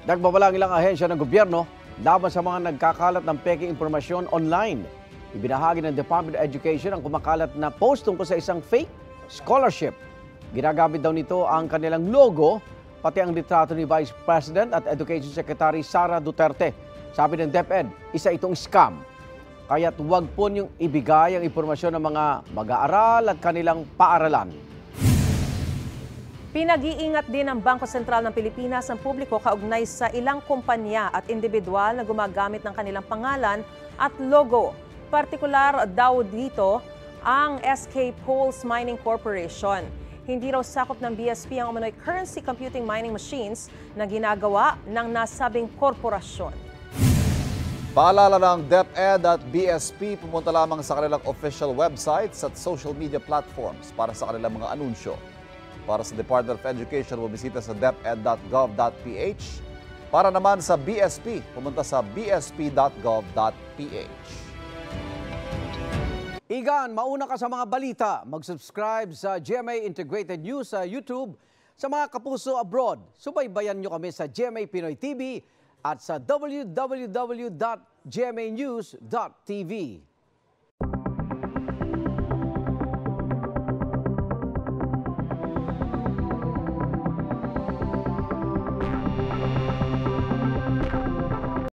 Nagbabalang ilang ahensya ng gobyerno laban sa mga nagkakalat ng peking impormasyon online. Ibinahagi ng Department of Education ang kumakalat na post tungkol sa isang fake scholarship. Ginagamit daw nito ang kanilang logo, pati ang litrato ni Vice President at Education Secretary Sara Duterte. Sabi ng DepEd, isa itong scam. Kaya't huwag po niyong ibigay ang impormasyon ng mga mag-aaral at kanilang paaralan. Pinag-iingat din ng Bangko Sentral ng Pilipinas ang publiko kaugnay sa ilang kumpanya at individual na gumagamit ng kanilang pangalan at logo. Partikular daw dito ang SK Pulse Mining Corporation. Hindi raw sakop ng BSP ang umano'y currency computing mining machines na ginagawa ng nasabing korporasyon. Paalala ng DepEd at BSP, pumunta lamang sa kanilang official websites at social media platforms para sa kanilang mga anunsyo. Para sa Department of Education, bumisita sa deped.gov.ph. Para naman sa BSP, pumunta sa bsp.gov.ph. Igan, mauna ka sa mga balita. Mag-subscribe sa GMA Integrated News sa YouTube. Sa mga kapuso abroad, subaybayan nyo kami sa GMA Pinoy TV at sa www.gmanews.tv.